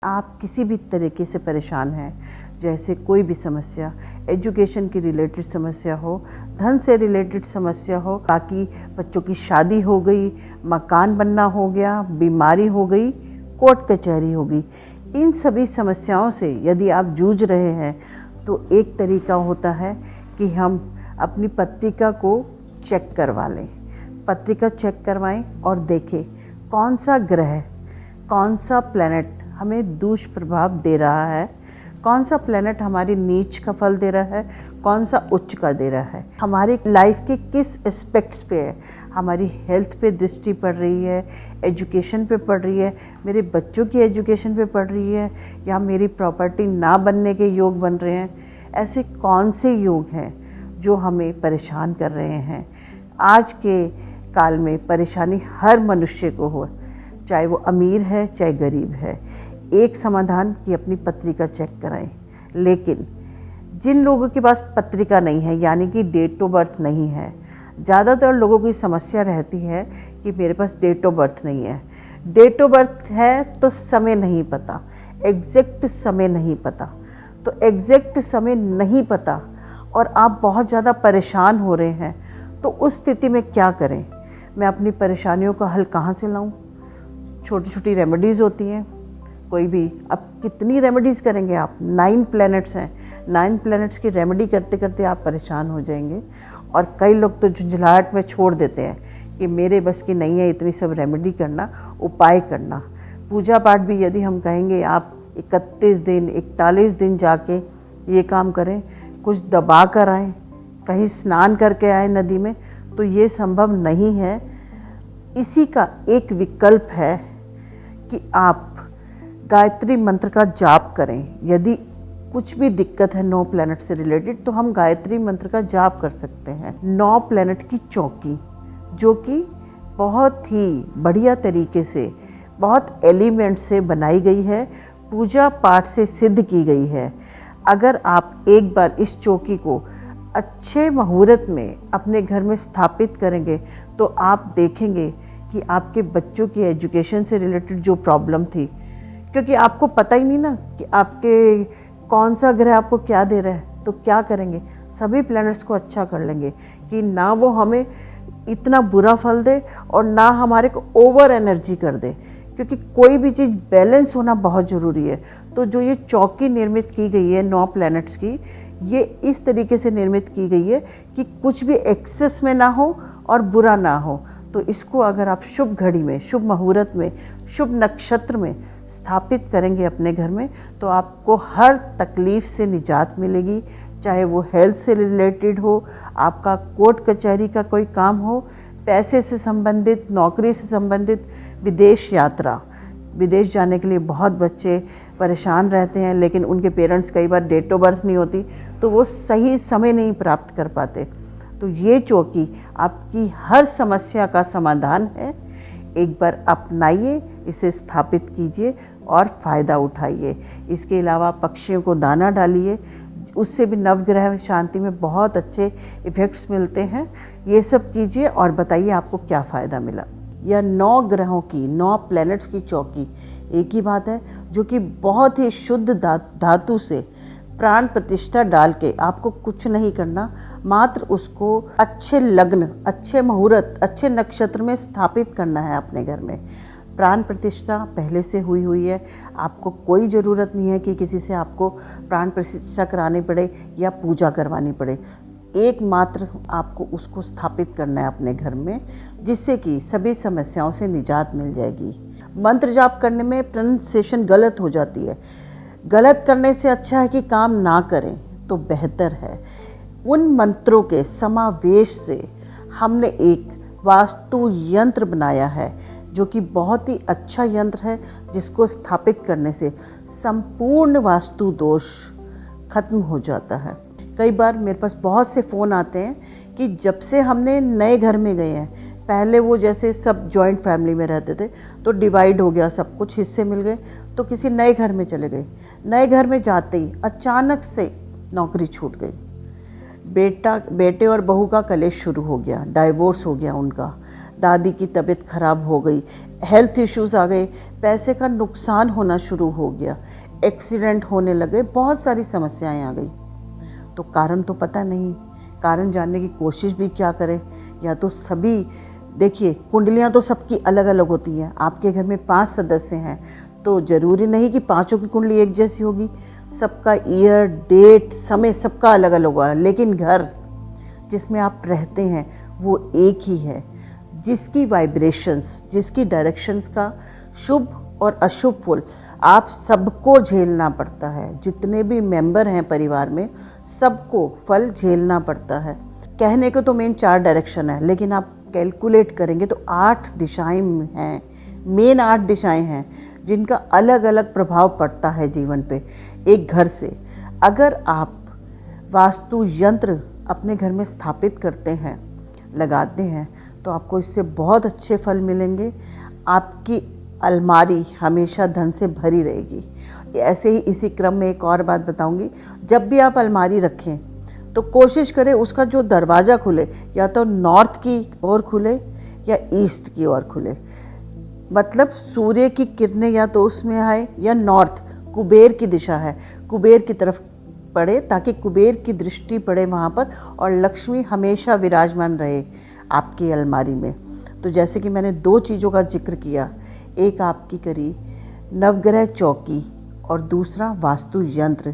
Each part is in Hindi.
आप किसी भी तरीके से परेशान हैं, जैसे कोई भी समस्या, एजुकेशन की रिलेटेड समस्या हो, धन से रिलेटेड समस्या हो, बाकी बच्चों की शादी हो गई, मकान बनना हो गया, बीमारी हो गई, कोर्ट कचहरी हो गई, इन सभी समस्याओं से यदि आप जूझ रहे हैं तो एक तरीका होता है कि हम अपनी पत्रिका को चेक करवा लें। पत्रिका चेक करवाएं और देखें कौन सा ग्रह, कौन सा प्लैनेट हमें दुष्प्रभाव दे रहा है, कौन सा प्लैनेट हमारी नीच का फल दे रहा है, कौन सा उच्च का दे रहा है, हमारी लाइफ के किस एस्पेक्ट्स पे है, हमारी हेल्थ पे दृष्टि पड़ रही है, एजुकेशन पे पड़ रही है, मेरे बच्चों की एजुकेशन पे पड़ रही है, या मेरी प्रॉपर्टी ना बनने के योग बन रहे हैं। ऐसे कौन से योग हैं जो हमें परेशान कर रहे हैं। आज के काल में परेशानी हर मनुष्य को हो, चाहे वो अमीर है चाहे गरीब है। एक समाधान कि अपनी पत्रिका चेक कराएं। लेकिन जिन लोगों के पास पत्रिका नहीं है, यानी कि डेट ऑफ बर्थ नहीं है, ज़्यादातर लोगों की समस्या रहती है कि मेरे पास डेट ऑफ बर्थ नहीं है। डेट ऑफ बर्थ है तो समय नहीं पता, एग्जैक्ट समय नहीं पता। तो एग्जैक्ट समय नहीं पता और आप बहुत ज़्यादा परेशान हो रहे हैं, तो उस स्थिति में क्या करें? मैं अपनी परेशानियों का हल कहाँ से लाऊं? छोटी छोटी रेमेडीज़ होती हैं, कोई भी। अब कितनी रेमेडीज़ करेंगे आप? 9 प्लैनेट्स हैं, 9 प्लैनेट्स की रेमेडी करते करते आप परेशान हो जाएंगे। और कई लोग तो झुंझलाहट में छोड़ देते हैं कि मेरे बस की नहीं है इतनी सब रेमेडी करना, उपाय करना। पूजा पाठ भी यदि हम कहेंगे आप 31 दिन 41 दिन जाके ये काम करें, कुछ दबा कर आएँ, कहीं स्नान करके आए नदी में, तो ये संभव नहीं है। इसी का एक विकल्प है कि आप गायत्री मंत्र का जाप करें। यदि कुछ भी दिक्कत है 9 प्लैनेट से रिलेटेड, तो हम गायत्री मंत्र का जाप कर सकते हैं। 9 प्लैनेट की चौकी, जो कि बहुत ही बढ़िया तरीके से, बहुत एलिमेंट से बनाई गई है, पूजा पाठ से सिद्ध की गई है। अगर आप एक बार इस चौकी को अच्छे मुहूर्त में अपने घर में स्थापित करेंगे, तो आप देखेंगे कि आपके बच्चों की एजुकेशन से रिलेटेड जो प्रॉब्लम थी, क्योंकि आपको पता ही नहीं ना कि आपके कौन सा ग्रह आपको क्या दे रहा है, तो क्या करेंगे? सभी प्लैनेट्स को अच्छा कर लेंगे कि ना वो हमें इतना बुरा फल दे और ना हमारे को ओवर एनर्जी कर दे, क्योंकि कोई भी चीज़ बैलेंस होना बहुत ज़रूरी है। तो जो ये चौकी निर्मित की गई है 9 प्लैनेट्स की, ये इस तरीके से निर्मित की गई है कि कुछ भी एक्सेस में ना हो और बुरा ना हो। तो इसको अगर आप शुभ घड़ी में, शुभ मुहूर्त में, शुभ नक्षत्र में स्थापित करेंगे अपने घर में, तो आपको हर तकलीफ़ से निजात मिलेगी। चाहे वो हेल्थ से रिलेटेड हो, आपका कोर्ट कचहरी का कोई काम हो, पैसे से संबंधित, नौकरी से संबंधित, विदेश यात्रा। विदेश जाने के लिए बहुत बच्चे परेशान रहते हैं, लेकिन उनके पेरेंट्स कई बार डेट ऑफ बर्थ नहीं होती, तो वो सही समय नहीं प्राप्त कर पाते। तो ये चौकी आपकी हर समस्या का समाधान है। एक बार अपनाइए, इसे स्थापित कीजिए और फ़ायदा उठाइए। इसके अलावा पक्षियों को दाना डालिए, उससे भी नवग्रह शांति में बहुत अच्छे इफ़ेक्ट्स मिलते हैं। ये सब कीजिए और बताइए आपको क्या फ़ायदा मिला। यह 9 ग्रहों की, 9 प्लैनेट्स की चौकी एक ही बात है, जो कि बहुत ही शुद्ध धातु से प्राण प्रतिष्ठा डाल के, आपको कुछ नहीं करना, मात्र उसको अच्छे लग्न, अच्छे मुहूर्त, अच्छे नक्षत्र में स्थापित करना है अपने घर में। प्राण प्रतिष्ठा पहले से हुई है, आपको कोई ज़रूरत नहीं है कि किसी से आपको प्राण प्रतिष्ठा करानी पड़े या पूजा करवानी पड़े। एकमात्र आपको उसको स्थापित करना है अपने घर में, जिससे कि सभी समस्याओं से निजात मिल जाएगी। मंत्र जाप करने में प्रोनाउंसिएशन गलत हो जाती है। गलत करने से अच्छा है कि काम ना करें तो बेहतर है। उन मंत्रों के समावेश से हमने एक वास्तु यंत्र बनाया है, जो कि बहुत ही अच्छा यंत्र है, जिसको स्थापित करने से संपूर्ण वास्तु दोष खत्म हो जाता है। कई बार मेरे पास बहुत से फ़ोन आते हैं कि जब से हमने नए घर में गए हैं, पहले वो जैसे सब जॉइंट फैमिली में रहते थे, तो डिवाइड हो गया, सब कुछ हिस्से मिल गए, तो किसी नए घर में चले गए। नए घर में जाते ही अचानक से नौकरी छूट गई, बेटे और बहू का कलेश शुरू हो गया, डाइवोर्स हो गया उनका। दादी की तबीयत खराब हो गई, हेल्थ इश्यूज आ गए, पैसे का नुकसान होना शुरू हो गया, एक्सीडेंट होने लगे, बहुत सारी समस्याएं आ गई। तो कारण तो पता नहीं, कारण जानने की कोशिश भी क्या करें। या तो सभी, देखिए कुंडलियाँ तो सबकी अलग अलग होती हैं। आपके घर में 5 सदस्य हैं तो ज़रूरी नहीं कि पांचों की कुंडली एक जैसी होगी। सबका ईयर, डेट, समय सबका अलग अलग होगा, लेकिन घर जिसमें आप रहते हैं वो एक ही है, जिसकी वाइब्रेशंस, जिसकी डायरेक्शंस का शुभ और अशुभ फल आप सबको झेलना पड़ता है। जितने भी मेंबर हैं परिवार में, सबको फल झेलना पड़ता है। कहने को तो मेन 4 डायरेक्शन है, लेकिन आप कैलकुलेट करेंगे तो 8 दिशाएं हैं, मेन 8 दिशाएं हैं जिनका अलग अलग प्रभाव पड़ता है जीवन पे एक घर से। अगर आप वास्तु यंत्र अपने घर में स्थापित करते हैं, लगाते हैं, तो आपको इससे बहुत अच्छे फल मिलेंगे। आपकी अलमारी हमेशा धन से भरी रहेगी। ऐसे ही इसी क्रम में एक और बात बताऊंगी, जब भी आप अलमारी रखें तो कोशिश करें उसका जो दरवाज़ा खुले या तो नॉर्थ की ओर खुले या ईस्ट की ओर खुले। मतलब सूर्य की किरणें या तो उसमें आए या नॉर्थ, कुबेर की दिशा है, कुबेर की तरफ पड़े, ताकि कुबेर की दृष्टि पड़े वहाँ पर और लक्ष्मी हमेशा विराजमान रहे आपकी अलमारी में। तो जैसे कि मैंने 2 चीज़ों का जिक्र किया, एक आपकी करी नवग्रह चौकी और दूसरा वास्तु यंत्र।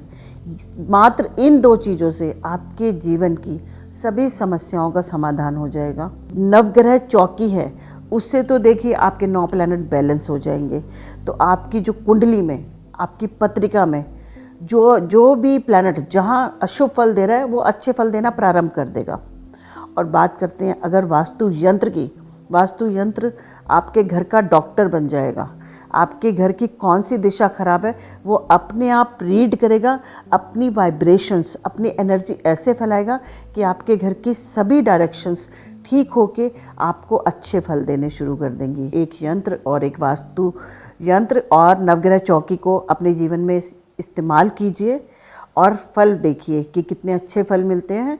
मात्र इन 2 चीज़ों से आपके जीवन की सभी समस्याओं का समाधान हो जाएगा। नवग्रह चौकी है, उससे तो देखिए आपके 9 प्लैनेट बैलेंस हो जाएंगे। तो आपकी जो कुंडली में, आपकी पत्रिका में जो भी प्लैनेट जहाँ अशुभ फल दे रहा है वो अच्छे फल देना प्रारंभ कर देगा। और बात करते हैं अगर वास्तु यंत्र की, वास्तु यंत्र आपके घर का डॉक्टर बन जाएगा। आपके घर की कौन सी दिशा खराब है वो अपने आप रीड करेगा, अपनी वाइब्रेशंस, अपनी एनर्जी ऐसे फैलाएगा कि आपके घर की सभी डायरेक्शंस ठीक होके आपको अच्छे फल देने शुरू कर देंगी। एक यंत्र और एक वास्तु यंत्र और नवग्रह चौकी को अपने जीवन में इस्तेमाल कीजिए और फल देखिए कि कितने अच्छे फल मिलते हैं।